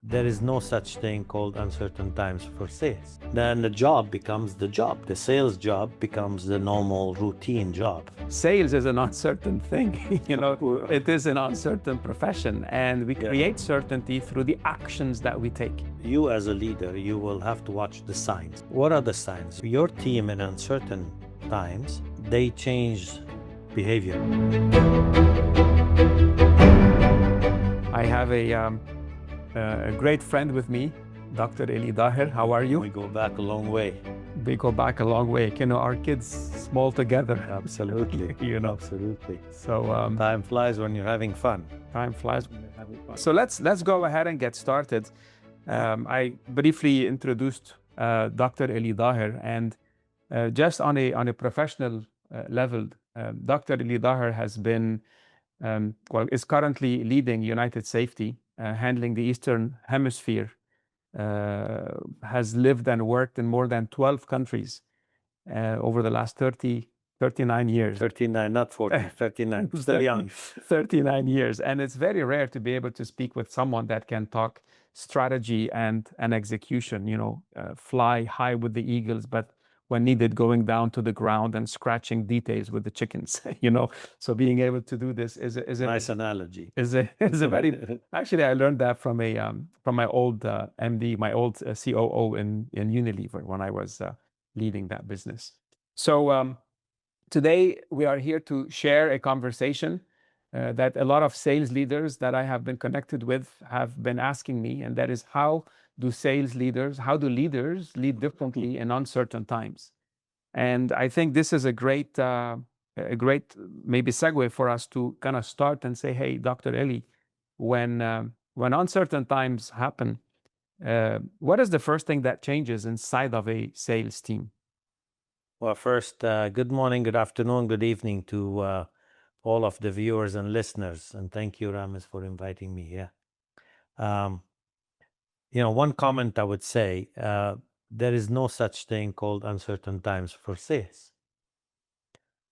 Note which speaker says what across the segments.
Speaker 1: there is no such thing called uncertain times for sales. Then the job becomes the job. The sales job becomes the normal routine job.
Speaker 2: Sales is an uncertain thing, it is an uncertain profession, and we create certainty through the actions that we take.
Speaker 1: You as a leader, you will have to watch the signs. What are the signs? Your team in uncertain times, they change behavior.
Speaker 2: I have a great friend with me, Dr. Ellie Daher. How are you?
Speaker 1: We go back a long way.
Speaker 2: We go back a long way. Our kids small together.
Speaker 1: Absolutely. Absolutely.
Speaker 2: So
Speaker 1: time flies when you're having fun.
Speaker 2: Time flies when you're having fun. So let's go ahead and get started. I briefly introduced Dr. Ellie Daher, and just on a professional level, Dr. Ellie Daher has been is currently leading United Safety, handling the Eastern Hemisphere, has lived and worked in more than 12 countries over the last 39 years.
Speaker 1: 39, not 40, 39, still young.
Speaker 2: 39 years. And it's very rare to be able to speak with someone that can talk strategy and execution, fly high with the eagles, but when needed, going down to the ground and scratching details with the chickens, So being able to do this is a
Speaker 1: nice analogy.
Speaker 2: Is a very, actually, I learned that from my old MD, my old COO in Unilever when I was leading that business. So today we are here to share a conversation that a lot of sales leaders that I have been connected with have been asking me, and that is, how do leaders lead differently in uncertain times? And I think this is a great maybe segue for us to kind of start and say, hey, Dr. Ellie, when uncertain times happen, what is the first thing that changes inside of a sales team?
Speaker 1: Well, first, good morning, good afternoon, good evening to all of the viewers and listeners. And thank you, Ramez, for inviting me here. One comment I would say, there is no such thing called uncertain times for sales.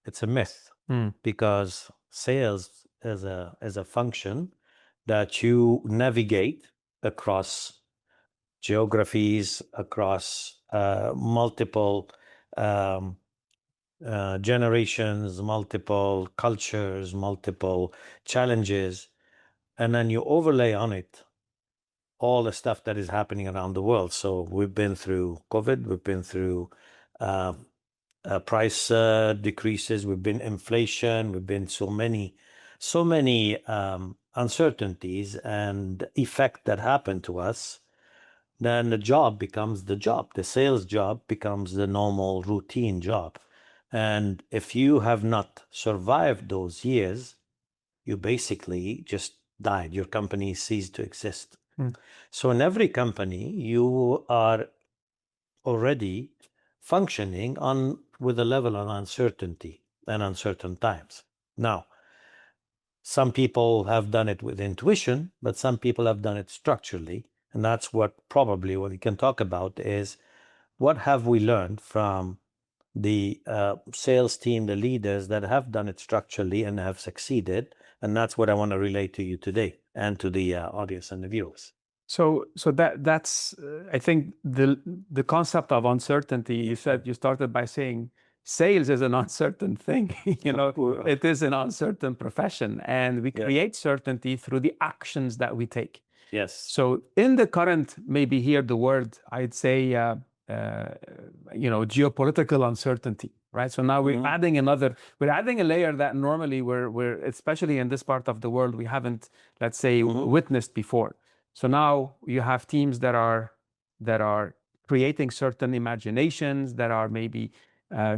Speaker 1: It's a myth, because sales is a function that you navigate across geographies, across multiple generations, multiple cultures, multiple challenges, and then you overlay on it all the stuff that is happening around the world. So we've been through COVID, we've been through price decreases, we've been inflation, we've been so many uncertainties and effect that happen to us. Then the job becomes the job. The sales job becomes the normal routine job. And if you have not survived those years, you basically just died. Your company ceased to exist. So in every company, you are already functioning with a level of uncertainty and uncertain times. Now, some people have done it with intuition, but some people have done it structurally. And that's what we can talk about is, what have we learned from the sales team, the leaders that have done it structurally and have succeeded? And that's what I want to relate to you today and to the audience and the viewers.
Speaker 2: So that's I think the concept of uncertainty. You started by saying sales is an uncertain thing. It is an uncertain profession, and we create certainty through the actions that we take.
Speaker 1: Yes.
Speaker 2: So in the current, maybe here the word I'd say, geopolitical uncertainty, right? So now we're adding a layer that normally we're especially in this part of the world, we haven't, let's say, witnessed before. So now you have teams that are creating certain imaginations, that are maybe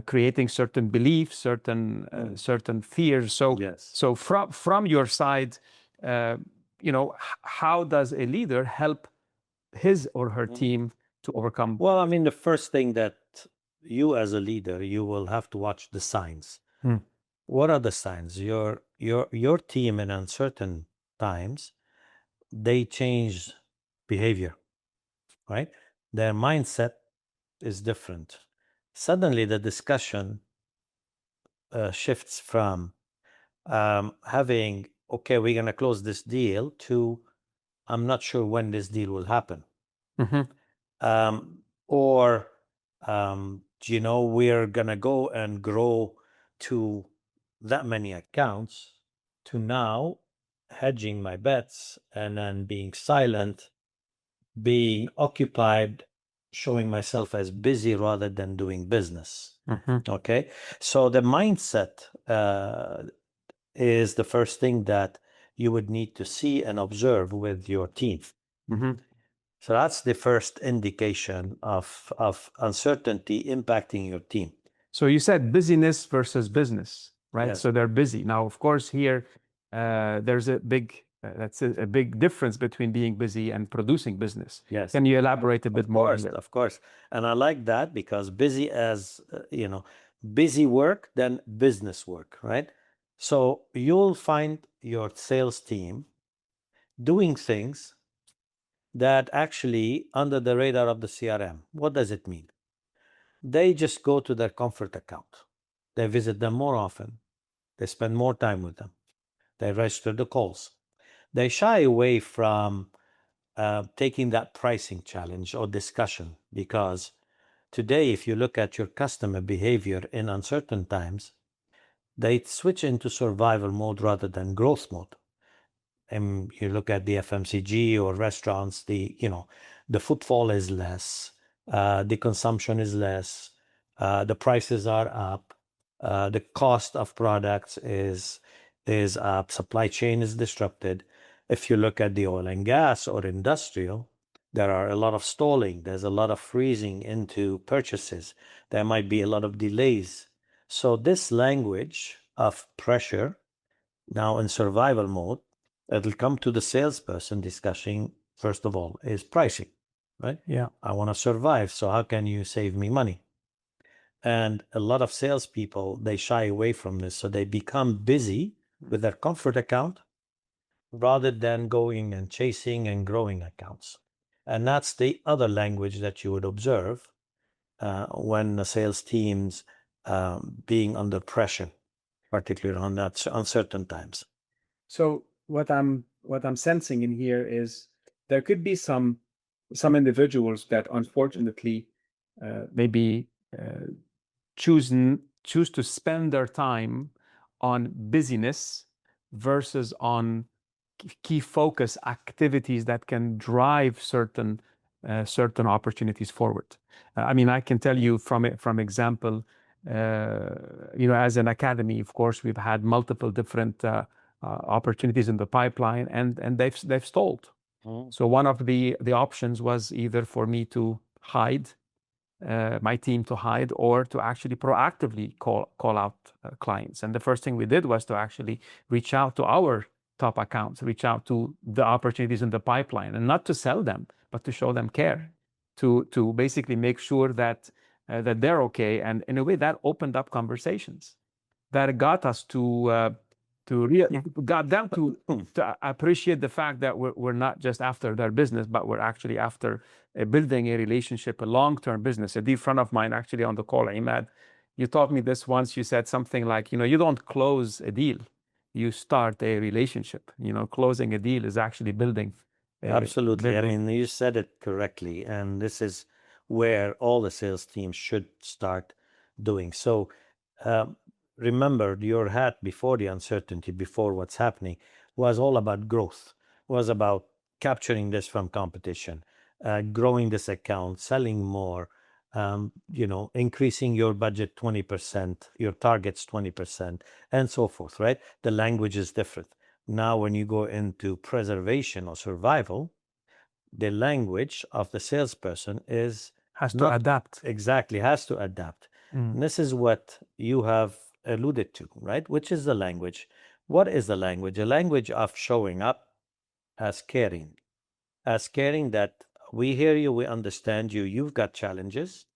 Speaker 2: creating certain beliefs, certain fears. So
Speaker 1: yes.
Speaker 2: So from your side, how does a leader help his or her team to overcome?
Speaker 1: Well, I mean, the first thing that you as a leader, you will have to watch the signs. What are the signs? Your team in uncertain times, they change behavior, right? Their mindset is different. Suddenly the discussion shifts from having, okay, we're going to close this deal, to I'm not sure when this deal will happen.
Speaker 2: Mm-hmm.
Speaker 1: Or, we're going to go and grow to that many accounts, to now hedging my bets and then being silent, being occupied, showing myself as busy rather than doing business.
Speaker 2: Mm-hmm.
Speaker 1: Okay. So the mindset is the first thing that you would need to see and observe with your team.
Speaker 2: Mm-hmm.
Speaker 1: So that's the first indication of uncertainty impacting your team.
Speaker 2: So you said busyness versus business, right?
Speaker 1: Yes.
Speaker 2: So they're busy. Now, of course, here there's a big that's a big difference between being busy and producing business.
Speaker 1: Yes.
Speaker 2: Can you elaborate a bit more on that?
Speaker 1: Of course. And I like that because busy as, busy work, then business work, right? So you'll find your sales team doing things that actually under the radar of the CRM. What does it mean? They just go to their comfort account. They visit them more often. They spend more time with them. They register the calls. They shy away from taking that pricing challenge or discussion because today, if you look at your customer behavior in uncertain times, they switch into survival mode rather than growth mode. And you look at the FMCG or restaurants, the footfall is less, the consumption is less, the prices are up, the cost of products is up, supply chain is disrupted. If you look at the oil and gas or industrial, there are a lot of stalling. There's a lot of freezing into purchases. There might be a lot of delays. So this language of pressure now in survival mode, it'll come to the salesperson discussing, first of all, is pricing, right?
Speaker 2: Yeah.
Speaker 1: I want to survive, so how can you save me money? And a lot of salespeople, they shy away from this, so they become busy with their comfort account rather than going and chasing and growing accounts. And that's the other language that you would observe when the sales teams being under pressure, particularly on that uncertain times.
Speaker 2: So what I'm sensing in here is there could be some individuals that unfortunately maybe choose to spend their time on busyness versus on key focus activities that can drive certain opportunities forward. I mean, I can tell you from example, as an academy, of course, we've had multiple different opportunities in the pipeline, and they've stalled. So one of the options was either for me to hide, my team to hide, or to actually proactively call out clients. And the first thing we did was to actually reach out to our top accounts, reach out to the opportunities in the pipeline, and not to sell them, but to show them care, to basically make sure that they're okay. And in a way, that opened up conversations that got us got them to appreciate the fact that we're not just after their business, but we're actually after building a relationship, a long-term business. A dear friend of mine actually on the call, Imad, you taught me this once. You said something like, you don't close a deal, you start a relationship. Closing a deal is actually building.
Speaker 1: Absolutely. I mean, you said it correctly. And this is where all the sales teams should start doing. So remember, your hat before the uncertainty, before what's happening, was all about growth, was about capturing this from competition, growing this account, selling more, increasing your budget 20%, your targets 20%, and so forth, right? The language is different. Now, when you go into preservation or survival, the language of the salesperson
Speaker 2: has to adapt.
Speaker 1: Exactly, has to adapt. And this is what you have alluded to, right? Which is the language. What is the language? A language of showing up as caring that we hear you, we understand you, you've got challenges.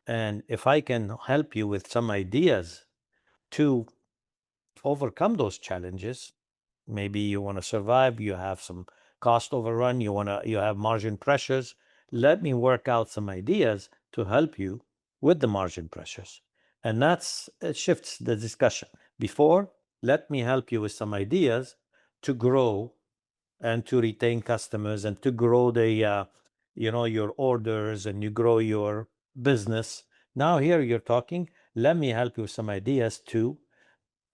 Speaker 1: And if I can help you with some ideas to overcome those challenges, maybe you want to survive, you have some cost overrun, you have margin pressures, let me work out some ideas to help you with the margin pressures. And it shifts the discussion. Before, let me help you with some ideas to grow and to retain customers and to grow the, your orders and you grow your business. Now here you're talking, let me help you with some ideas too,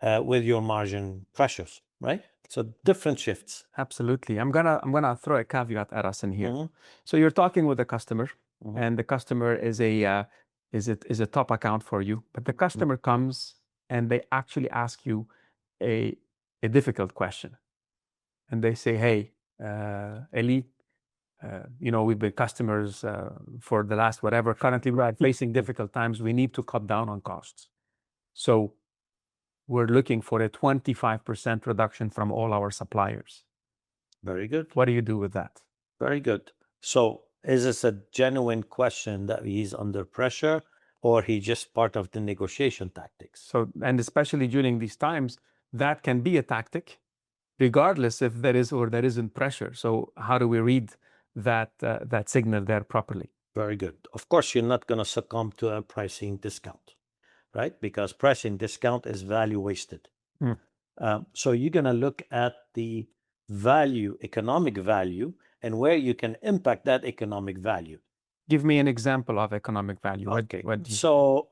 Speaker 1: with your margin pressures, right? So different shifts.
Speaker 2: Absolutely. I'm gonna throw a caveat at us in here. So you're talking with a customer, and the customer is a top account for you, but the customer comes and they actually ask you a difficult question, and they say, "Hey, Ellie, we've been customers for the last whatever. Currently, we're facing difficult times. We need to cut down on costs. So we're looking for a 25% reduction from all our suppliers."
Speaker 1: Very good.
Speaker 2: What do you do with that?
Speaker 1: Very good. So is this a genuine question that he's under pressure, or he just part of the negotiation tactics?
Speaker 2: So, and especially during these times, that can be a tactic, regardless if there is or there isn't pressure. So how do we read that signal there properly?
Speaker 1: Very good. Of course, you're not going to succumb to a pricing discount, right? Because pricing discount is value wasted. So you're going to look at the value, economic value, and where you can impact that economic value.
Speaker 2: Give me an example of economic value.
Speaker 1: Okay. So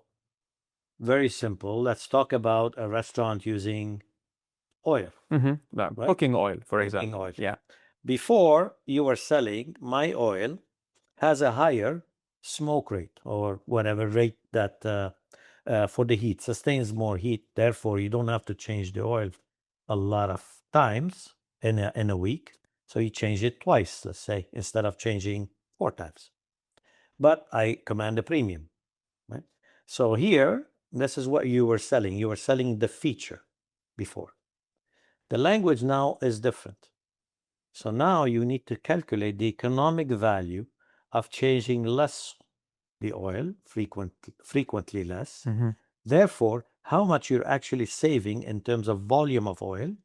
Speaker 1: very simple. Let's talk about a restaurant using oil.
Speaker 2: Right? Cooking oil, for example.
Speaker 1: Cooking oil.
Speaker 2: Yeah.
Speaker 1: Before you were selling, my oil has a higher smoke rate or whatever rate that for the heat, sustains more heat. Therefore, you don't have to change the oil a lot of times in a week. So you change it twice, let's say, instead of changing 4 times. But I command a premium, right? So here, this is what you were selling. You were selling the feature before. The language now is different. So now you need to calculate the economic value of changing less the oil, frequently less. Therefore, how much you're actually saving in terms of volume of oil,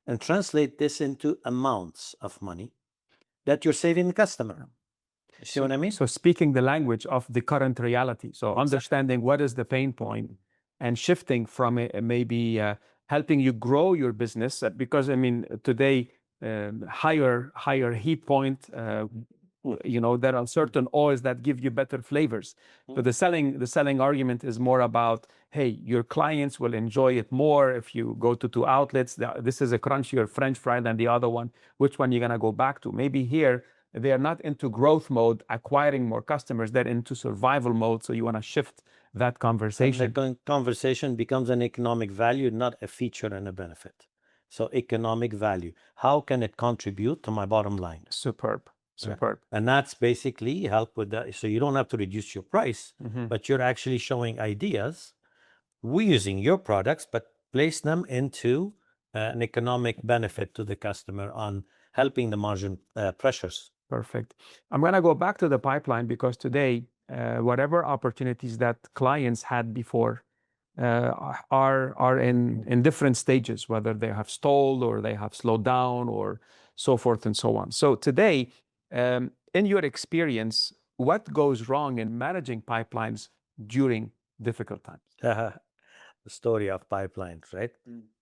Speaker 1: and translate this into amounts of money that you're saving the customer. You see what I mean?
Speaker 2: So speaking the language of the current reality. So understanding what is the pain point and shifting from it, maybe helping you grow your business. Because I mean, today, higher heat point, there are certain oils that give you better flavors. But the selling argument is more about, hey, your clients will enjoy it more if you go to 2 outlets. This is a crunchier French fry than the other one. Which one you're gonna go back to? Maybe here they are not into growth mode, acquiring more customers. They're into survival mode. So you want to shift that conversation.
Speaker 1: And the conversation becomes an economic value, not a feature and a benefit. So economic value. How can it contribute to my bottom line?
Speaker 2: Superb.
Speaker 1: And that's basically help with that. So you don't have to reduce your price, but you're actually showing ideas. We're using your products, but place them into an economic benefit to the customer on helping the margin pressures.
Speaker 2: Perfect. I'm going to go back to the pipeline because today, whatever opportunities that clients had before are in different stages, whether they have stalled or they have slowed down or so forth and so on. So today, in your experience, what goes wrong in managing pipelines during difficult times?
Speaker 1: The story of pipelines, right?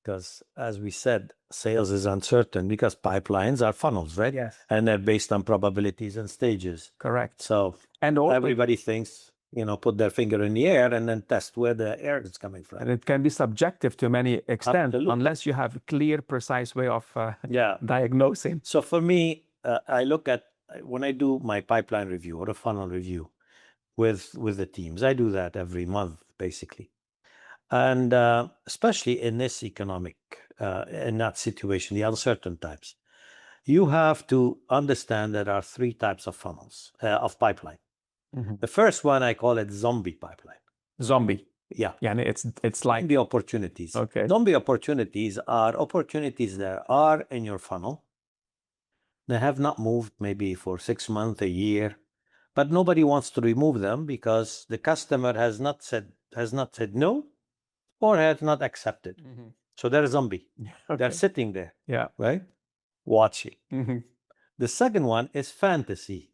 Speaker 1: Because as we said, sales is uncertain because pipelines are funnels, right?
Speaker 2: Yes.
Speaker 1: And they're based on probabilities and stages.
Speaker 2: Correct.
Speaker 1: So everybody thinks, put their finger in the air and then test where the air is coming from.
Speaker 2: And it can be subjective to many extent.
Speaker 1: Absolutely.
Speaker 2: Unless you have a clear, precise way of diagnosing.
Speaker 1: So for me, I look at, when I do my pipeline review or a funnel review with the teams, I do that every month, basically. And especially in this economic, in that situation, the uncertain times, you have to understand that there are 3 types of funnels, of pipeline. The first one, I call it zombie pipeline.
Speaker 2: Zombie.
Speaker 1: Yeah.
Speaker 2: Yeah, and it's like
Speaker 1: the opportunities.
Speaker 2: Okay.
Speaker 1: Zombie opportunities are opportunities that are in your funnel. They have not moved maybe for 6 months, a year, but nobody wants to remove them because the customer has not said no, or has not accepted. So they're a zombie. They're sitting there, right? Watching. The second one is fantasy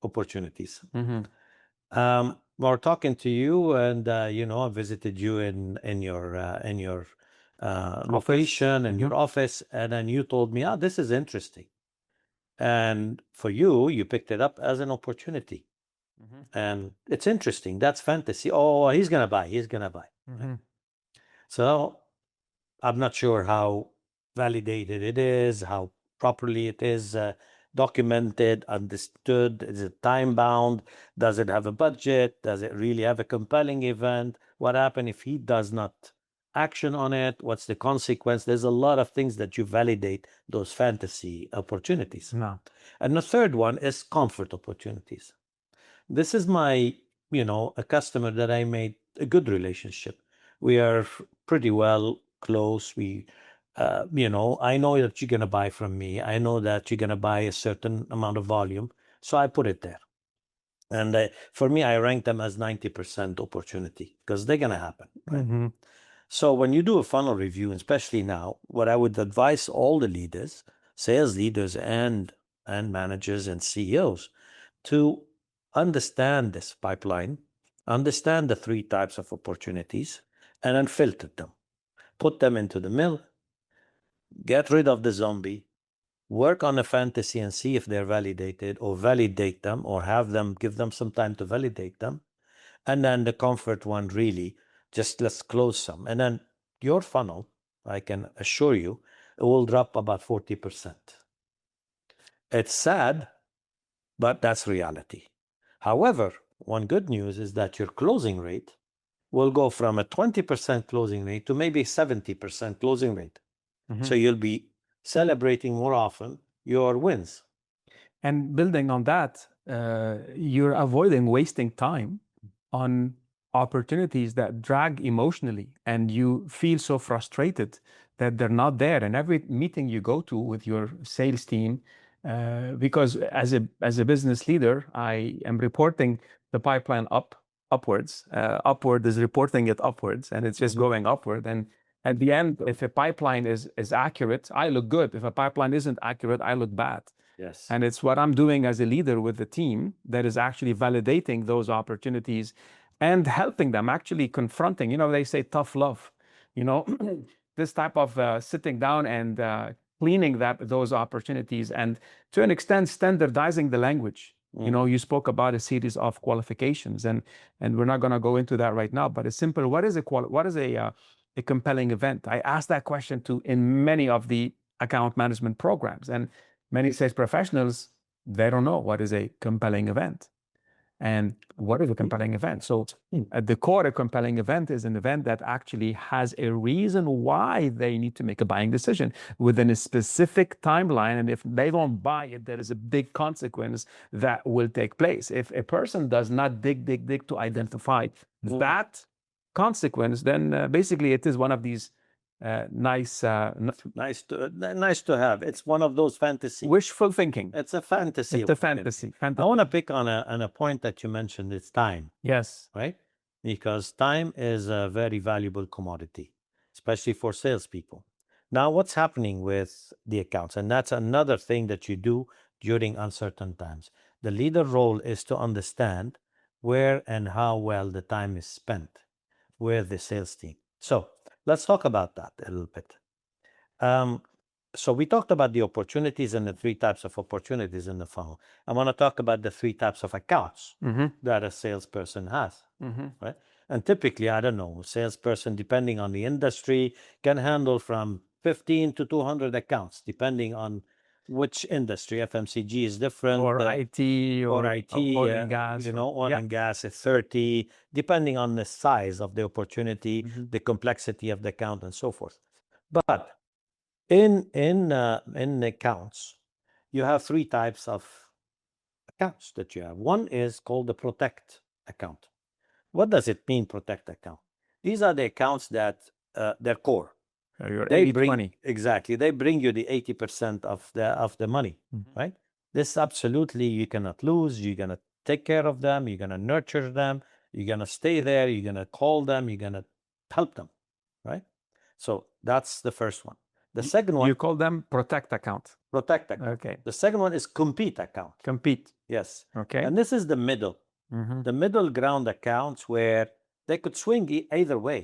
Speaker 1: opportunities. We're talking to you, and I visited you in your location and your office, and then you told me, this is interesting. And for you, you picked it up as an opportunity. And it's interesting. That's fantasy. Oh, he's going to buy. He's going to buy. So I'm not sure how validated it is, how properly it is documented, understood. Is it time bound? Does it have a budget? Does it really have a compelling event? What happens if he does not action on it? What's the consequence? There's a lot of things that you validate those fantasy opportunities.
Speaker 2: No.
Speaker 1: And the third one is comfort opportunities. This is my, a customer that I made a good relationship. We are pretty well close. We, I know that you're going to buy from me. I know that you're going to buy a certain amount of volume. So I put it there. And for me, I rank them as 90% opportunity because they're going to happen. Right? So when you do a funnel review, especially now, what I would advise all the leaders, sales leaders and managers and CEOs, to understand this pipeline, understand the 3 types of opportunities, and then filter them. Put them into the mill, get rid of the zombie, work on a fantasy and see if they're validated, or validate them, or give them some time to validate them. And then the comfort one, really, just let's close some. And then your funnel, I can assure you, it will drop about 40%. It's sad, but that's reality. However, one good news is that your closing rate will go from a 20% closing rate to maybe 70% closing rate. So you'll be celebrating more often your wins.
Speaker 2: And building on that, you're avoiding wasting time on opportunities that drag emotionally, and you feel so frustrated that they're not there. And every meeting you go to with your sales team, because as a business leader, I am reporting the pipeline upwards. Upward is reporting it upwards, and it's just going upward. And at the end, if a pipeline is accurate, I look good. If a pipeline isn't accurate, I look bad.
Speaker 1: Yes.
Speaker 2: And it's what I'm doing as a leader with the team that is actually validating those opportunities and helping them, actually confronting. They say tough love. This type of sitting down and cleaning those opportunities, and to an extent standardizing the language. You spoke about a series of qualifications, and we're not going to go into that right now. But it's simple. What is a compelling event? I asked that question in many of the account management programs, and many sales professionals, they don't know what is a compelling event. And what is a compelling event? So at the core, a compelling event is an event that actually has a reason why they need to make a buying decision within a specific timeline. And if they don't buy it, there is a big consequence that will take place. If a person does not dig to identify that consequence, then basically it is one of these nice
Speaker 1: to have. It's one of those fantasy.
Speaker 2: Wishful thinking.
Speaker 1: It's a fantasy.
Speaker 2: It's a fantasy.
Speaker 1: I want to pick on a point that you mentioned. It's time.
Speaker 2: Yes.
Speaker 1: Right? Because time is a very valuable commodity, especially for salespeople. Now, what's happening with the accounts? And that's another thing that you do during uncertain times. The leader role is to understand where and how well the time is spent with the sales team. So let's talk about that a little bit. So we talked about the opportunities and the 3 types of opportunities in the funnel. I want to talk about the 3 types of accounts that a salesperson has. Right? And typically, I don't know, a salesperson, depending on the industry, can handle from 15 to 200 accounts, depending on which industry. FMCG is different.
Speaker 2: Or IT, or oil and gas.
Speaker 1: Oil and gas is 30, depending on the size of the opportunity, the complexity of the account, and so forth. But in accounts, you have 3 types of accounts that you have. One is called the protect account. What does it mean, protect account? These are the accounts that they're core.
Speaker 2: Your
Speaker 1: They
Speaker 2: 80-20.
Speaker 1: Exactly. They bring you the 80% of the money, right? This absolutely you cannot lose. You're gonna take care of them. You're gonna nurture them. You're gonna stay there. You're gonna call them. You're gonna help them, right? So that's the first one. The second one,
Speaker 2: You call them protect account.
Speaker 1: protect account.
Speaker 2: Okay.
Speaker 1: The second one is compete account.
Speaker 2: Compete.
Speaker 1: Yes.
Speaker 2: Okay.
Speaker 1: And this is the middle, the middle ground accounts where they could swing either way.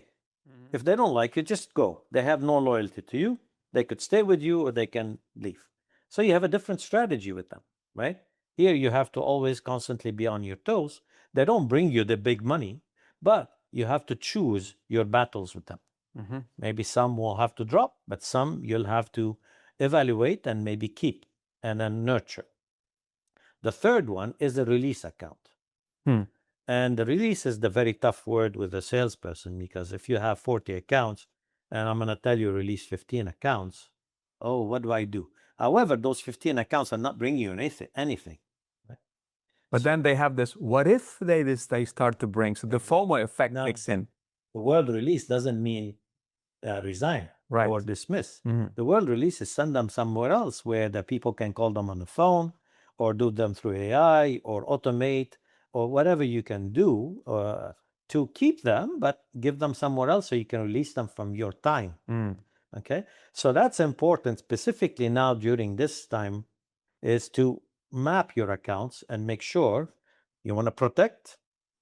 Speaker 1: If they don't like you, just go. They have no loyalty to you. They could stay with you or they can leave. So you have a different strategy with them, right? Here you have to always constantly be on your toes. They don't bring you the big money, but you have to choose your battles with them. Maybe some will have to drop, but some you'll have to evaluate and maybe keep and then nurture. The third one is the release account. And the release is the very tough word with a salesperson, because if you have 40 accounts and I'm going to tell you release 15 accounts, oh, what do I do? However, those 15 accounts are not bringing you anything. Right?
Speaker 2: But then they have this, what if they start to bring? So the FOMO effect
Speaker 1: Now,
Speaker 2: kicks in.
Speaker 1: The word release doesn't mean resign or dismiss. The word release is send them somewhere else where the people can call them on the phone or do them through AI or automate or whatever you can do to keep them, but give them somewhere else so you can release them from your time. Okay, so that's important specifically now during this time, is to map your accounts and make sure you want to protect,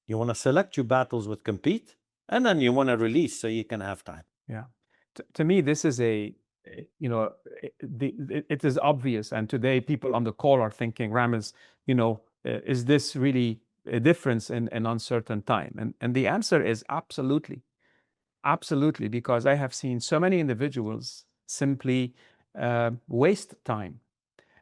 Speaker 1: you want to select your battles with compete, and then you want to release so you can have time.
Speaker 2: Yeah. To me, this is it is obvious. And today people on the call are thinking, Ramez, is this really a difference in an uncertain time? And the answer is absolutely. Absolutely, because I have seen so many individuals simply waste time.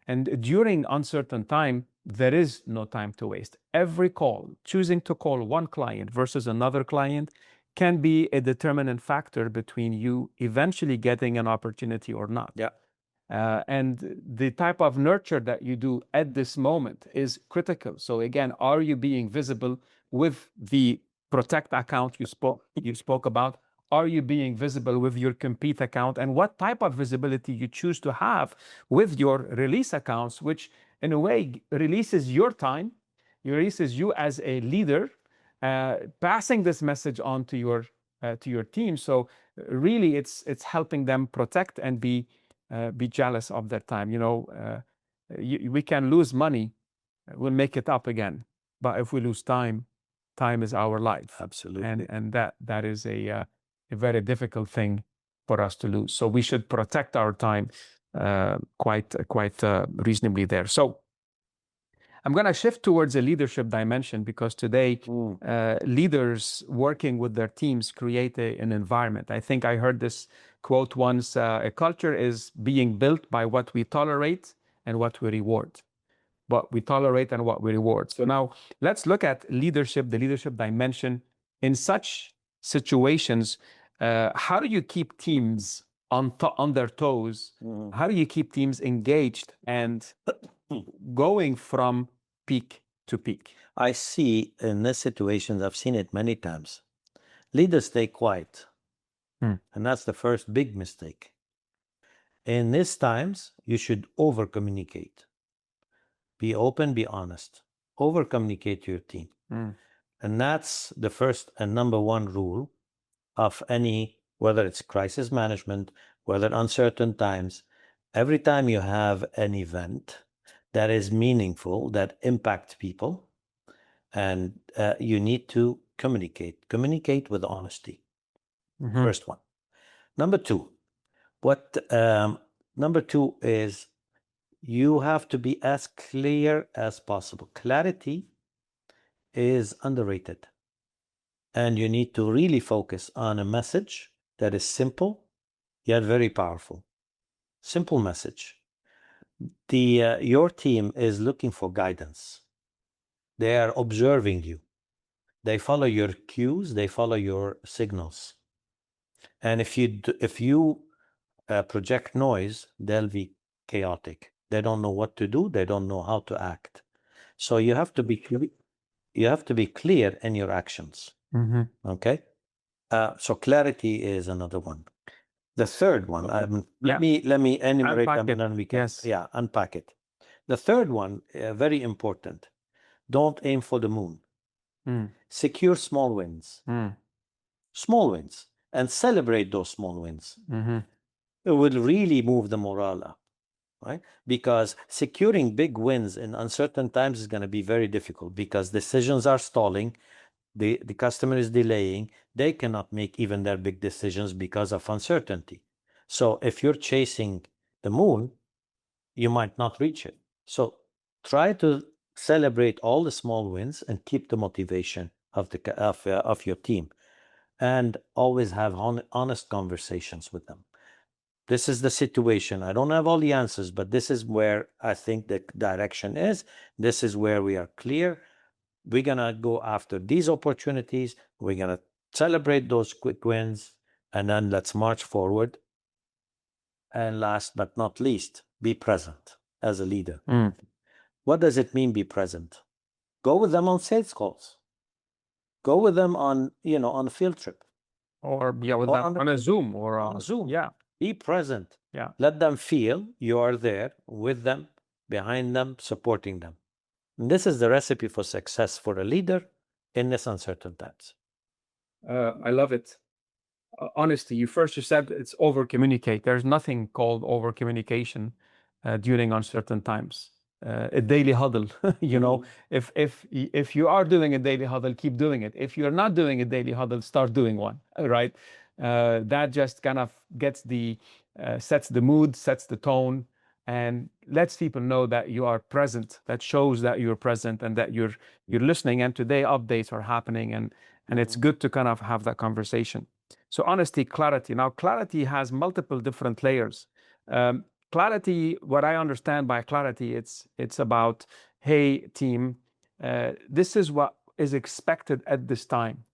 Speaker 2: And during uncertain time, there is no time to waste. Every call, choosing to call one client versus another client, can be a determinant factor between you eventually getting an opportunity or not.
Speaker 1: Yeah.
Speaker 2: And the type of nurture that you do at this moment is critical. So again, are you being visible with the protect account you spoke about? Are you being visible with your compete account? And what type of visibility you choose to have with your release accounts, which in a way releases your time, releases you as a leader, passing this message on to your team. So really, it's helping them protect and be jealous of their time. We can lose money, we'll make it up again. But if we lose time, time is our life.
Speaker 1: Absolutely.
Speaker 2: And that is a very difficult thing for us to lose. So we should protect our time quite reasonably there. So I'm going to shift towards a leadership dimension, because today leaders working with their teams create an environment. I think I heard this quote once, a culture is being built by what we tolerate and what we reward. What we tolerate and what we reward. So now let's look at leadership, the leadership dimension. In such situations, how do you keep teams on their toes? How do you keep teams engaged and going from peak to peak?
Speaker 1: I see in this situation, I've seen it many times, leaders stay quiet. And that's the first big mistake. In these times, you should over-communicate. Be open, be honest. Over-communicate to your team. And that's the first and number one rule of any, whether it's crisis management, whether uncertain times. Every time you have an event that is meaningful, that impacts people, and you need to communicate. Communicate with honesty. First one. Number two, number two is you have to be as clear as possible. Clarity is underrated. And you need to really focus on a message that is simple, yet very powerful. Simple message. Your team is looking for guidance. They are observing you. They follow your cues. They follow your signals. And if you project noise, they'll be chaotic. They don't know what to do. They don't know how to act. So you have to be clear in your actions. Okay. So clarity is another one. The third one, let me enumerate them and then we can unpack it. The third one, very important. Don't aim for the moon. Secure small wins. Small wins, and celebrate those small wins. It will really move the morale up, right? Because securing big wins in uncertain times is going to be very difficult, because decisions are stalling. The customer is delaying. They cannot make even their big decisions because of uncertainty. So if you're chasing the moon, you might not reach it. So try to celebrate all the small wins and keep the motivation of your team, and always have honest conversations with them. This is the situation. I don't have all the answers, but this is where I think the direction is. This is where we are clear. We're going to go after these opportunities. We're going to celebrate those quick wins, and then let's march forward. And last but not least, be present as a leader. What does it mean, be present? Go with them on sales calls. Go with them on, on a field trip.
Speaker 2: Or with them on a Zoom or
Speaker 1: on a Zoom.
Speaker 2: Yeah.
Speaker 1: Be present.
Speaker 2: Yeah.
Speaker 1: Let them feel you are there with them, behind them, supporting them. And this is the recipe for success for a leader in this uncertain times.
Speaker 2: I love it. Honesty. You said it's over-communicate. There's nothing called over-communication during uncertain times. A daily huddle, if you are doing a daily huddle, keep doing it. If you're not doing a daily huddle, start doing one, right? That just kind of sets the mood, sets the tone, and lets people know that you are present. That shows that you're present and that you're listening. And today updates are happening, and it's good to kind of have that conversation. So honesty, clarity. Now, clarity has multiple different layers. Clarity, what I understand by clarity, it's about, hey, team, this is what is expected at this time.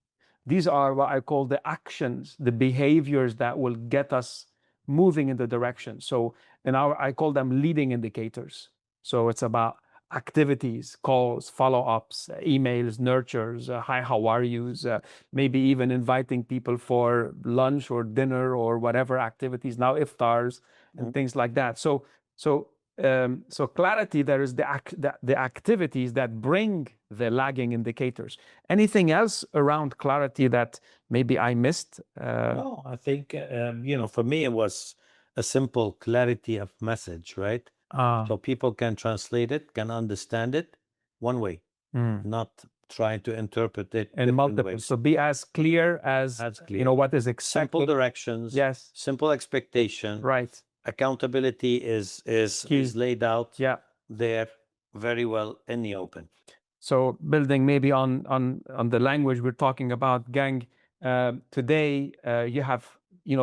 Speaker 2: These are what I call the actions, the behaviors that will get us moving in the direction. So I call them leading indicators. So it's about activities, calls, follow-ups, emails, nurtures, hi, how are yous, maybe even inviting people for lunch or dinner or whatever activities, now iftars and things like that. So clarity, there is the activities that bring the lagging indicators. Anything else around clarity that maybe I missed?
Speaker 1: No, I think, for me, it was a simple clarity of message, right? So people can translate it, can understand it one way, not trying to interpret it
Speaker 2: in multiple ways. So be as clear as what is expected.
Speaker 1: Simple directions.
Speaker 2: Yes.
Speaker 1: Simple expectation.
Speaker 2: Right.
Speaker 1: Accountability is laid out there very well in the open.
Speaker 2: So building maybe on the language we're talking about, gang, today you have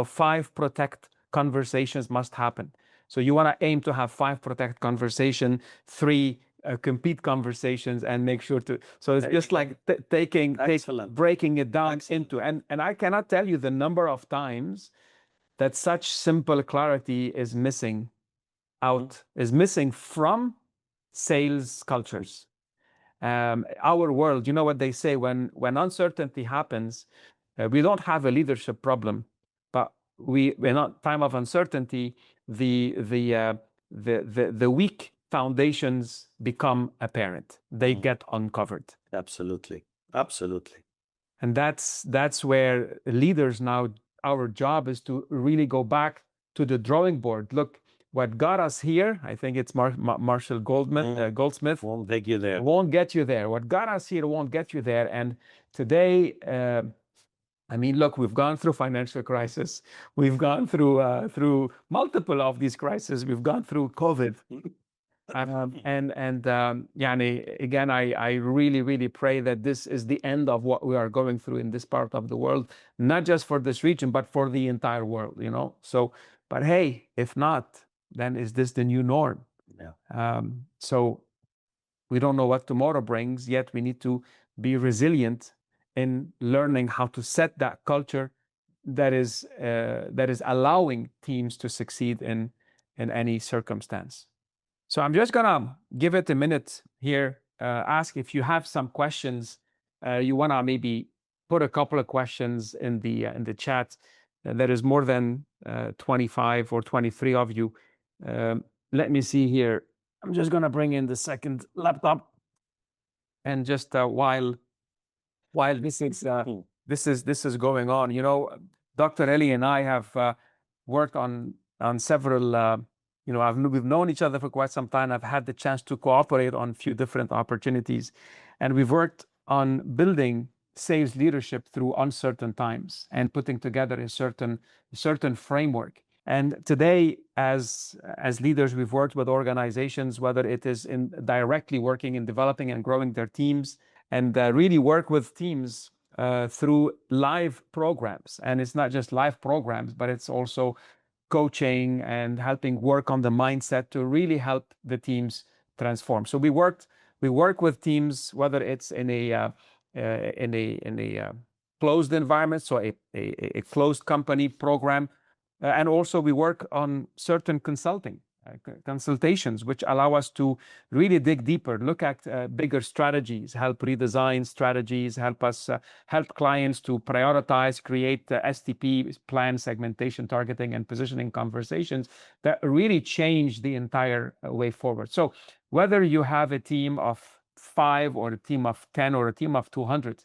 Speaker 2: 5 protect conversations must happen. So you want to aim to have 5 protect conversation, 3 compete conversations, and make sure to. So it's just like breaking it down into. And I cannot tell you the number of times that such simple clarity is missing is missing from sales cultures. Our world, you know what they say, when uncertainty happens, we don't have a leadership problem, but we're not time of uncertainty. The weak foundations become apparent. They get uncovered.
Speaker 1: Absolutely.
Speaker 2: And that's where leaders now, our job is to really go back to the drawing board. Look, what got us here, I think it's Marshall Goldsmith.
Speaker 1: Won't take you there.
Speaker 2: Won't get you there. What got us here won't get you there. And today, look, we've gone through financial crisis. We've gone through multiple of these crises. We've gone through COVID. Again, I really, really pray that this is the end of what we are going through in this part of the world, not just for this region, but for the entire world, So, but hey, if not, then is this the new norm?
Speaker 1: Yeah.
Speaker 2: So we don't know what tomorrow brings, yet we need to be resilient in learning how to set that culture that is allowing teams to succeed in any circumstance. So I'm just gonna give it a minute here, ask if you have some questions. You wanna maybe put a couple of questions in the chat. There is more than 25 or 23 of you. Let me see here. I'm just gonna bring in the second laptop, and just while this is going on, Dr. Ellie and I have worked on several. We've known each other for quite some time. I've had the chance to cooperate on a few different opportunities, and we've worked on building sales leadership through uncertain times and putting together a certain framework. And today, as leaders, we've worked with organizations, whether it is in directly working in developing and growing their teams, and really work with teams through live programs. And it's not just live programs, but it's also coaching and helping work on the mindset to really help the teams transform. So we work with teams, whether it's in a closed environment, so a closed company program, and also we work on certain consultations, which allow us to really dig deeper, look at bigger strategies, help redesign strategies, help clients to prioritize, create STP, plan, segmentation, targeting, and positioning conversations that really change the entire way forward. So whether you have a team of 5 or a team of 10 or a team of 200,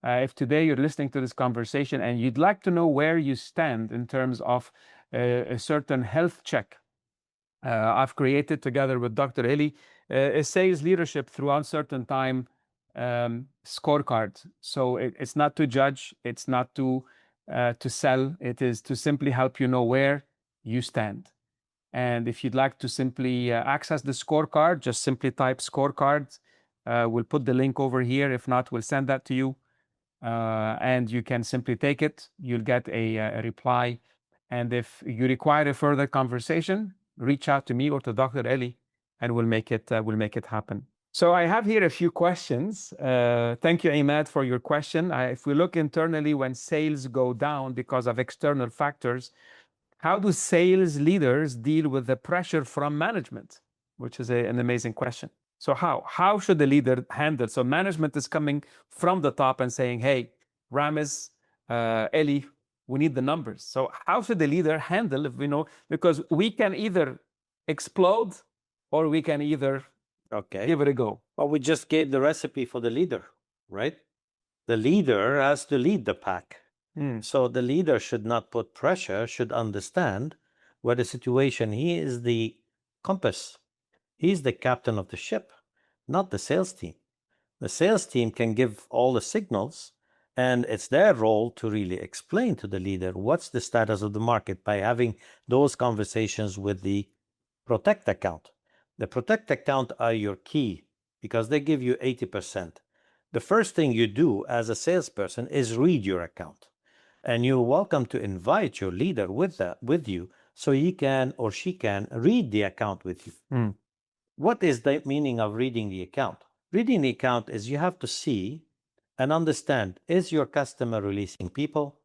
Speaker 2: if today you're listening to this conversation and you'd like to know where you stand in terms of a certain health check, I've created together with Dr. Ellie a sales leadership through uncertain time scorecard. So it's not to judge, it's not to sell, it is to simply help you know where you stand. And if you'd like to simply access the scorecard, just simply type scorecard. We'll put the link over here. If not, we'll send that to you. And you can simply take it. You'll get a reply. And if you require a further conversation, reach out to me or to Dr. Ellie, and we'll make it happen. So I have here a few questions. Thank you, Imad, for your question. If we look internally, when sales go down because of external factors, how do sales leaders deal with the pressure from management? Which is an amazing question. So how should the leader handle? So management is coming from the top and saying, hey, Ramez, Ellie, we need the numbers. So how should the leader handle, if we know, because we can either explode or we can either give it a go.
Speaker 1: Well, we just gave the recipe for the leader, right? The leader has to lead the pack. So the leader should not put pressure, should understand what the situation. He is the compass. He's the captain of the ship, not the sales team. The sales team can give all the signals, and it's their role to really explain to the leader what's the status of the market by having those conversations with the protect account. The protect account are your key because they give you 80%. The first thing you do as a salesperson is read your account. And you're welcome to invite your leader with you so he can or she can read the account with you. What is the meaning of reading the account? Reading the account is you have to see and understand, is your customer releasing people?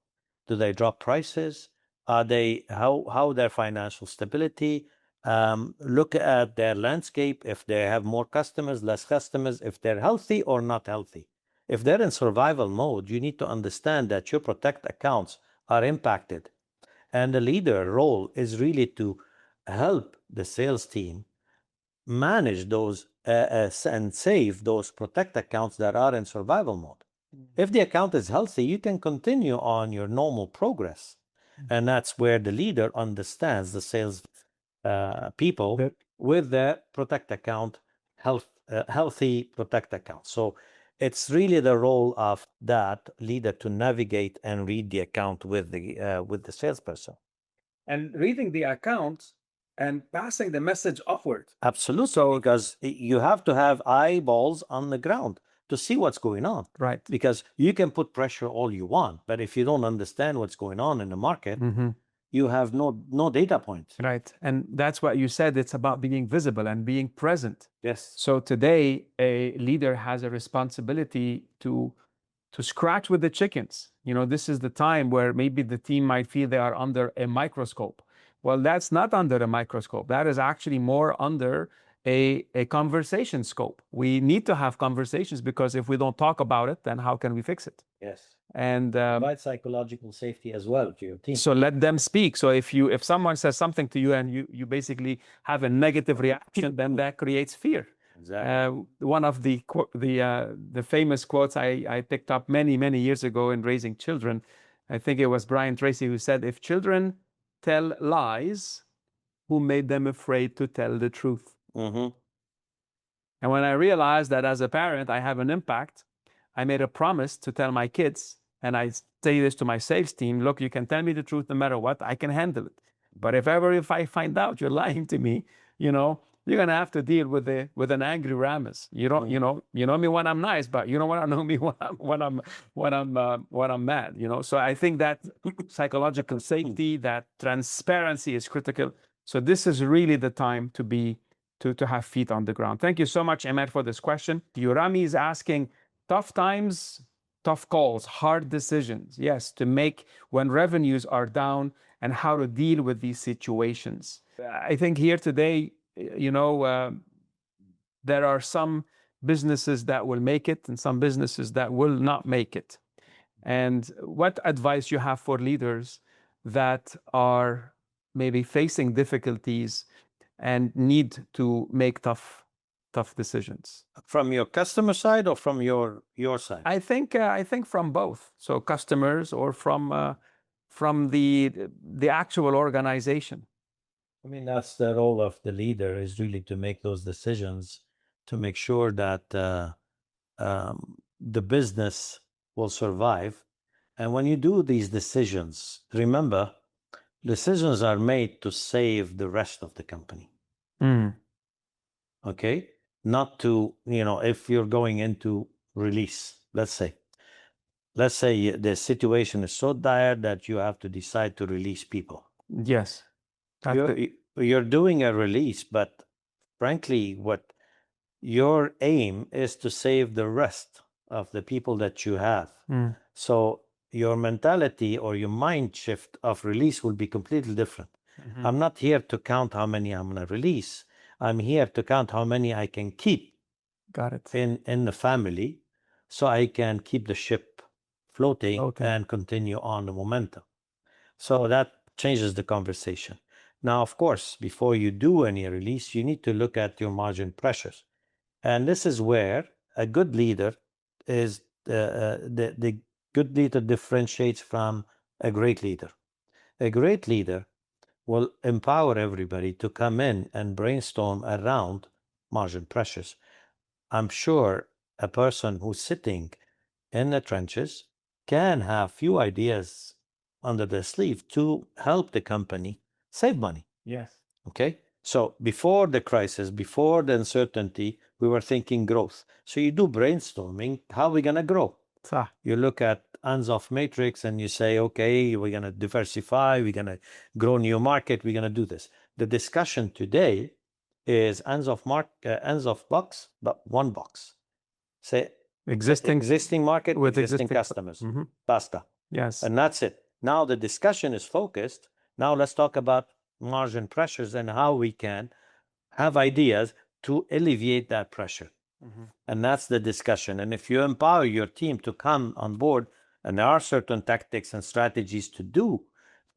Speaker 1: Do they drop prices? Are they, how their financial stability? Look at their landscape, if they have more customers, less customers, if they're healthy or not healthy. If they're in survival mode, you need to understand that your protect accounts are impacted. And the leader role is really to help the sales team manage those and save those protect accounts that are in survival mode. If the account is healthy, you can continue on your normal progress. And that's where the leader understands the sales people with the protect account, healthy protect account. So it's really the role of that leader to navigate and read the account with the salesperson.
Speaker 2: And reading the account and passing the message upward.
Speaker 1: Absolutely. So because you have to have eyeballs on the ground to see what's going on.
Speaker 2: Right.
Speaker 1: Because you can put pressure all you want, but if you don't understand what's going on in the market, you have no data points.
Speaker 2: Right. And that's what you said. It's about being visible and being present.
Speaker 1: Yes.
Speaker 2: So today, a leader has a responsibility to scratch with the chickens. You know, this is the time where maybe the team might feel they are under a microscope. Well, that's not under a microscope. That is actually more under a conversation scope. We need to have conversations, because if we don't talk about it, then how can we fix it?
Speaker 1: Yes.
Speaker 2: And
Speaker 1: provide psychological safety as well to your team.
Speaker 2: So let them speak. So if someone says something to you and you basically have a negative reaction, then that creates fear.
Speaker 1: Exactly.
Speaker 2: One of the famous quotes I picked up many years ago in raising children, I think it was Brian Tracy who said, if children tell lies, who made them afraid to tell the truth? And when I realized that as a parent I have an impact, I made a promise to tell my kids, and I say this to my sales team, look, you can tell me the truth no matter what, I can handle it. But if I find out you're lying to me, you're gonna have to deal with an angry Ramez. You don't, you know me when I'm nice, but you don't want to know me when I'm mad. So I think that psychological safety, that transparency is critical. So this is really the time to have feet on the ground. Thank you so much, Ahmed, for this question. Rami is asking, tough times, tough calls, hard decisions. Yes, to make when revenues are down, and how to deal with these situations. I think here today, there are some businesses that will make it and some businesses that will not make it. And what advice you have for leaders that are maybe facing difficulties and need to make tough decisions?
Speaker 1: From your customer side or from your side?
Speaker 2: I think from both. So customers or from the actual organization.
Speaker 1: I mean, that's the role of the leader, is really to make those decisions to make sure that the business will survive. And when you do these decisions, remember, decisions are made to save the rest of the company. Okay? Not to, if you're going into release, let's say the situation is so dire that you have to decide to release people.
Speaker 2: Yes.
Speaker 1: You're doing a release, but frankly, what your aim is to save the rest of the people that you have. So your mentality or your mind shift of release will be completely different. I'm not here to count how many I'm going to release. I'm here to count how many I can keep.
Speaker 2: Got it.
Speaker 1: In the family, so I can keep the ship floating and continue on the momentum. So that changes the conversation. Now, of course, before you do any release, you need to look at your margin pressures. And this is where a good leader is, the good leader differentiates from a great leader. A great leader will empower everybody to come in and brainstorm around margin pressures. I'm sure a person who's sitting in the trenches can have few ideas under their sleeve to help the company save money.
Speaker 2: Yes.
Speaker 1: Okay? So before the crisis, before the uncertainty, we were thinking growth. So you do brainstorming, how are we going to grow? You look at Anzoff matrix and you say, okay, we're going to diversify, we're going to grow new market, we're going to do this. The discussion today is Anzoff box, but one box. Say existing market with existing customers. Basta.
Speaker 2: Yes.
Speaker 1: And that's it. Now the discussion is focused. Now let's talk about margin pressures and how we can have ideas to alleviate that pressure. And that's the discussion. And if you empower your team to come on board, and there are certain tactics and strategies to do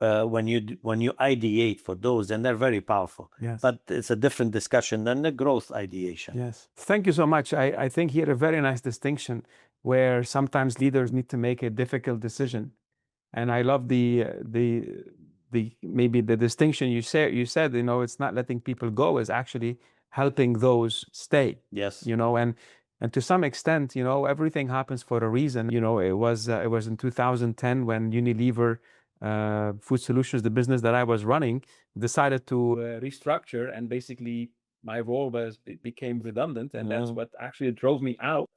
Speaker 1: when you ideate for those, and they're very powerful.
Speaker 2: Yes.
Speaker 1: But it's a different discussion than the growth ideation.
Speaker 2: Yes. Thank you so much. I think here a very nice distinction where sometimes leaders need to make a difficult decision. And I love the maybe the distinction you said, it's not letting people go, is actually helping those stay.
Speaker 1: Yes.
Speaker 2: And to some extent, everything happens for a reason. It was in 2010 when Unilever Food Solutions, the business that I was running, decided to restructure, and basically my role became redundant, and that's what actually drove me out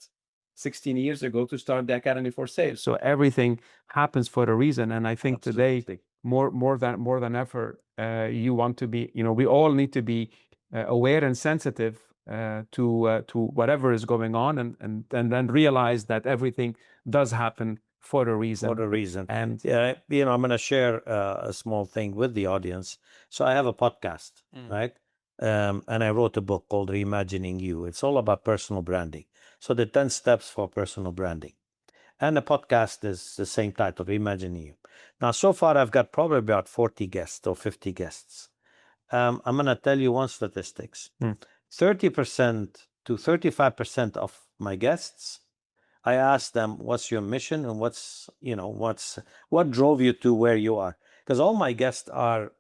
Speaker 2: 16 years ago to start the Academy for Sales. So everything happens for a reason, and I think today more than ever, you want to be. We all need to be aware and sensitive to whatever is going on, and then realize that everything does happen for a reason.
Speaker 1: For a reason.
Speaker 2: And
Speaker 1: I'm going to share a small thing with the audience. So I have a podcast, right? And I wrote a book called Reimagining You. It's all about personal branding. So the 10 steps for personal branding. And the podcast is the same title, Reimagining You. Now, so far, I've got probably about 40 guests or 50 guests. I'm going to tell you one statistics. 30% to 35% of my guests, I ask them, what's your mission and what drove you to where you are? Because all my guests are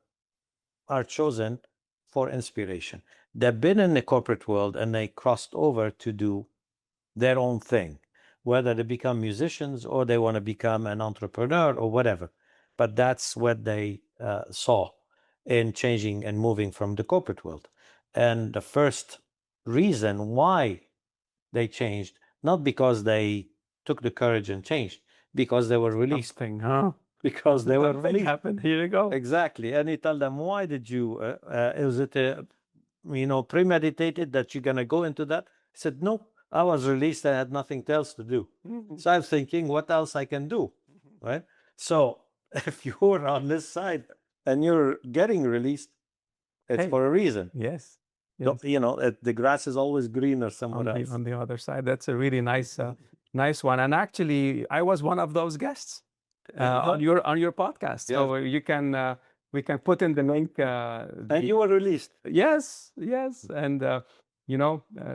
Speaker 1: chosen for inspiration. They've been in the corporate world and they crossed over to do their own thing, whether they become musicians or they want to become an entrepreneur or whatever. But that's what they saw. in changing and moving from the corporate world. And the first reason why they changed, not because they took the courage and changed, because they were released.
Speaker 2: Something, huh?
Speaker 1: Because they were
Speaker 2: Something
Speaker 1: released.
Speaker 2: happened. Here you go.
Speaker 1: Exactly. And you tell them, why did you, is it, premeditated that you're going to go into that? I said, no, I was released. I had nothing else to do. So I'm thinking, what else I can do, right? So if you're on this side and you're getting released, it's
Speaker 2: Hey.
Speaker 1: for a reason.
Speaker 2: Yes.
Speaker 1: Don't- the grass is always greener somewhere
Speaker 2: on
Speaker 1: else.
Speaker 2: the other side. That's a really nice nice one. And actually, I was one of those guests on your podcast. So you can we can put in the link.
Speaker 1: And you were released.
Speaker 2: Yes, yes, and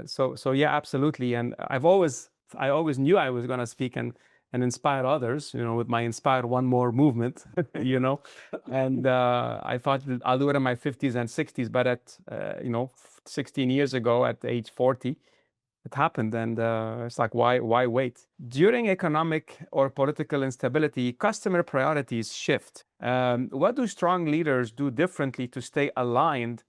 Speaker 2: so yeah, absolutely. And I always knew I was going to speak and inspire others, with my Inspire One More movement, and I thought that I'll do it in my 50s and 60s, but at 16 years ago, at age 40, it happened, and it's like, why wait? During economic or political instability, customer priorities shift. What do strong leaders do differently to stay aligned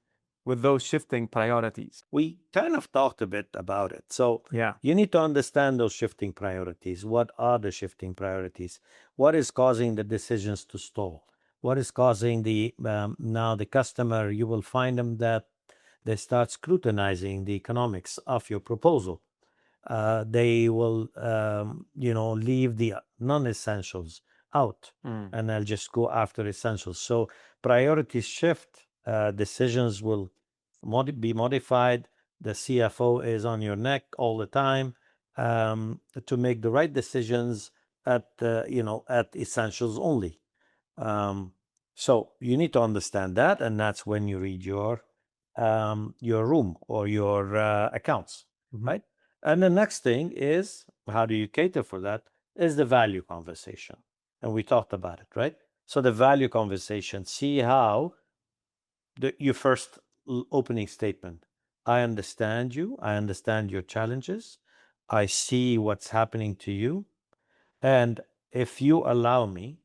Speaker 2: with those shifting priorities?
Speaker 1: We kind of talked a bit about it. So
Speaker 2: Yeah.
Speaker 1: you need to understand those shifting priorities. What are the shifting priorities? What is causing the decisions to stall? What is causing now the customer, you will find them that they start scrutinizing the economics of your proposal. They will, leave the non-essentials out, and they'll just go after essentials. So priorities shift, decisions will be modified. The CFO is on your neck all the time to make the right decisions at essentials only. So you need to understand that, and that's when you read your room or your accounts, right? And the next thing is, how do you cater for that? Is the value conversation, and we talked about it, right? So the value conversation, see how your first opening statement. I understand you. I understand your challenges. I see what's happening to you. And if you allow me,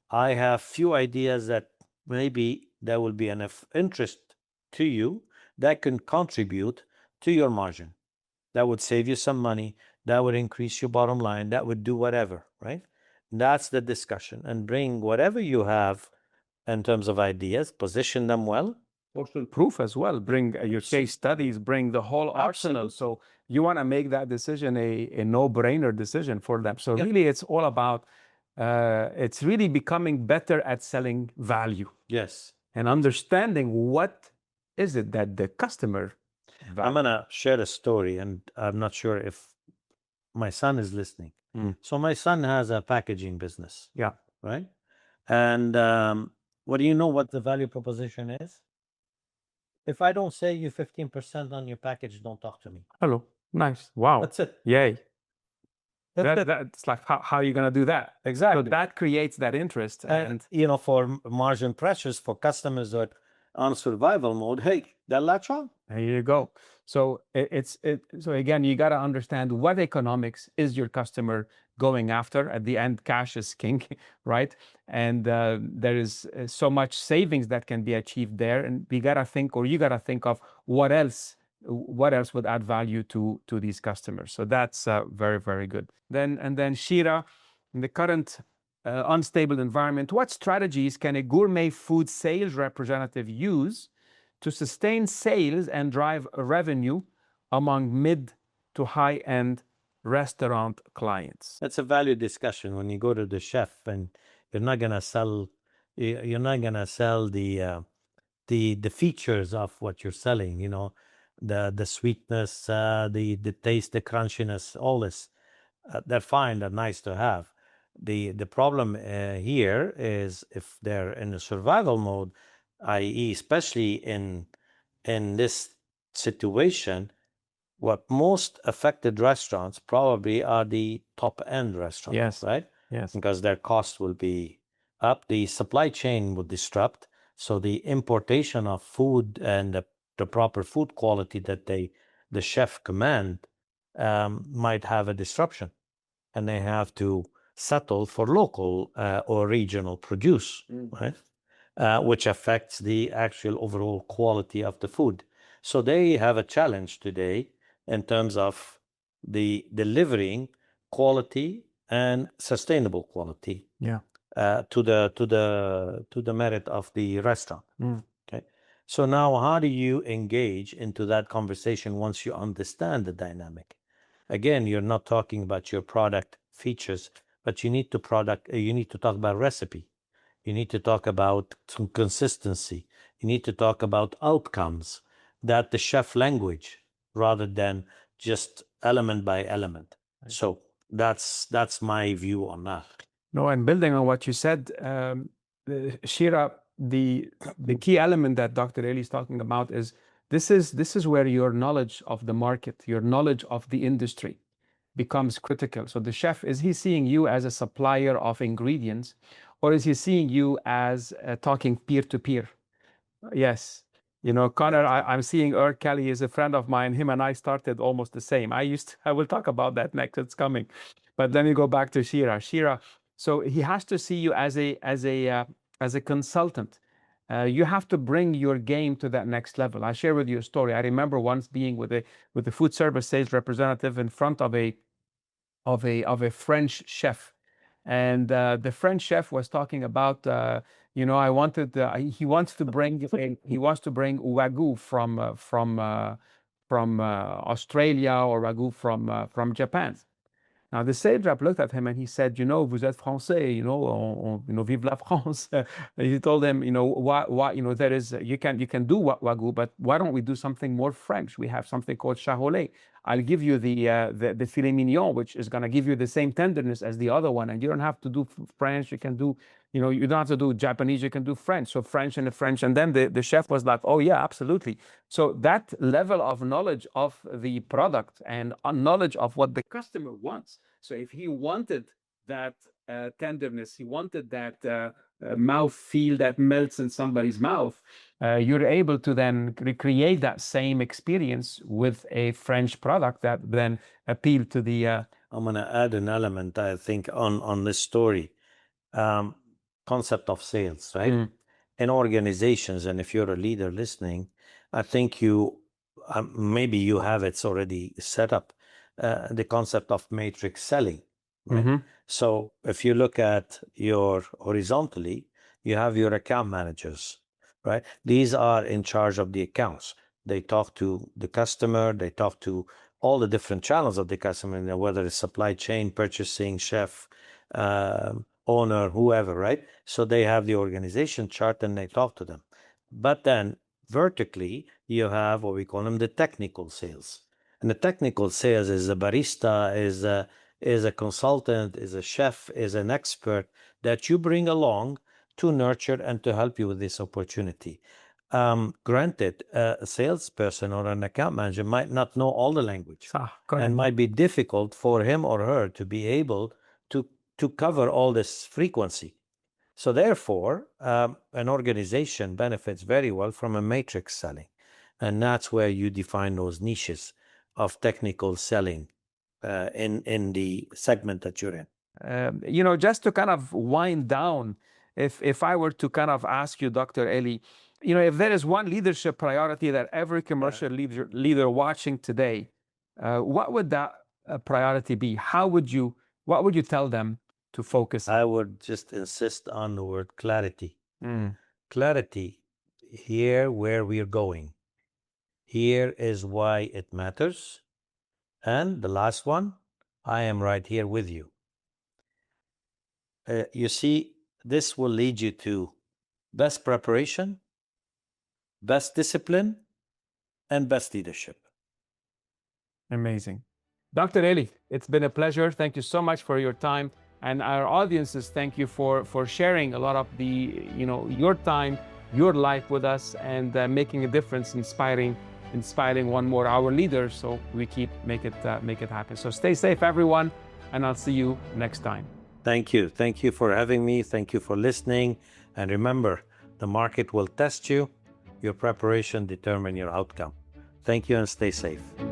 Speaker 1: I have few ideas that maybe there will be enough interest to you that can contribute to your margin. That would save you some money. That would increase your bottom line. That would do whatever, right? That's the discussion. And bring whatever you have in terms of ideas, position them well.
Speaker 2: Social proof as well. Bring your case studies, bring the whole arsenal. So you want to make that decision a no-brainer decision for them. So really, it's all about, it's really becoming better at selling value.
Speaker 1: Yes.
Speaker 2: And understanding what is it that the customer values.
Speaker 1: I'm going to share a story, and I'm not sure if my son is listening. So my son has a packaging business.
Speaker 2: Yeah.
Speaker 1: Right? And what do you know what the value proposition is? If I don't save you 15% on your package, don't talk to me.
Speaker 2: Hello. Nice. Wow.
Speaker 1: That's it.
Speaker 2: Yay.
Speaker 1: That's it.
Speaker 2: That's like, how are you going to do that?
Speaker 1: Exactly.
Speaker 2: So that creates that interest.
Speaker 1: And for margin pressures for customers that are on survival mode, hey, they'll latch on.
Speaker 2: There you go. So so again, you got to understand what economics is your customer going after. At the end, cash is king, right? And there is so much savings that can be achieved there. And you got to think of what else would add value to these customers. So that's very, very good. Then Shira, in the current unstable environment, what strategies can a gourmet food sales representative use to sustain sales and drive revenue among mid to high-end restaurant clients?
Speaker 1: That's a value discussion when you go to the chef, and you're not gonna sell the features of what you're selling. The sweetness, the taste, the crunchiness, all this. They're fine. They're nice to have. The problem here is if they're in a survival mode, i.e., especially in this situation, what most affected restaurants probably are the top-end restaurants.
Speaker 2: Yes.
Speaker 1: Right?
Speaker 2: Yes.
Speaker 1: Because their costs will be up, the supply chain will disrupt, so the importation of food and the proper food quality that the chef command might have a disruption, and they have to settle for local or regional produce, right? which affects the actual overall quality of the food. So they have a challenge today in terms of the delivering quality and sustainable quality to the merit of the restaurant. Okay. So now how do you engage into that conversation once you understand the dynamic? Again, you're not talking about your product features, but you need to talk about recipe. You need to talk about some consistency. You need to talk about outcomes, that the chef language rather than just element by element. Right. So that's my view on that.
Speaker 2: No, and building on what you said, Shira, the key element that Dr. Ellie is talking about is this is where your knowledge of the market, your knowledge of the industry becomes critical. So the chef, is he seeing you as a supplier of ingredients, or is he seeing you as talking peer-to-peer? Yes. You know, Connor, I'm seeing Kelly is a friend of mine. Him and I started almost the same. I will talk about that next. It's coming. But let me go back to Shira. Shira, so he has to see you as a consultant. You have to bring your game to that next level. I share with you a story. I remember once being with a food service sales representative in front of a French chef, and the French chef was talking about he wants to bring wagyu from Australia, or wagyu from Japan. Now the sales rep looked at him and he said, vous êtes français, vive la France. He told him, why, there is, you can do wagyu, but why don't we do something more French? We have something called charolais. I'll give you the filet mignon, which is going to give you the same tenderness as the other one. And you don't have to do French. You can do, you don't have to do Japanese. You can do French. So French and the French. And then the chef was like, oh yeah, absolutely. So that level of knowledge of the product and knowledge of what the customer wants. So if he wanted that tenderness, he wanted that mouth feel that melts in somebody's mouth, you're able to then recreate that same experience with a French product that then appeal to the...
Speaker 1: I'm going to add an element, I think, on this story. Concept of sales, right? In organizations, and if you're a leader listening, I think maybe you have it already set up, the concept of matrix selling, right? So if you look at your horizontally, you have your account managers, right? These are in charge of the accounts. They talk to the customer, they talk to all the different channels of the customer, whether it's supply chain, purchasing, chef, owner, whoever, right? So they have the organization chart and they talk to them. But then vertically, you have what we call them the technical sales. And the technical sales is a barista, is a consultant, is a chef, is an expert that you bring along to nurture and to help you with this opportunity. Granted, a salesperson or an account manager might not know all the language, and might be difficult for him or her to be able to cover all this frequency. So therefore, an organization benefits very well from a matrix selling. And that's where you define those niches of technical selling in the segment that you're in.
Speaker 2: Just to kind of wind down, if I were to kind of ask you, Dr. Ellie, if there is one leadership priority that every commercial leader watching today, what would that priority be? What would you tell them to focus on?
Speaker 1: I would just insist on the word clarity. Clarity, here where we're going. Here is why it matters. And the last one, I am right here with you. You see, this will lead you to best preparation, best discipline, and best leadership.
Speaker 2: Amazing. Dr. Ellie, it's been a pleasure. Thank you so much for your time. And our audiences, thank you for sharing a lot of your time, your life with us, and making a difference, inspiring one more our leaders, so we make it happen. So stay safe, everyone, and I'll see you next time.
Speaker 1: Thank you. Thank you for having me. Thank you for listening. And remember, the market will test you. Your preparation determines your outcome. Thank you and stay safe.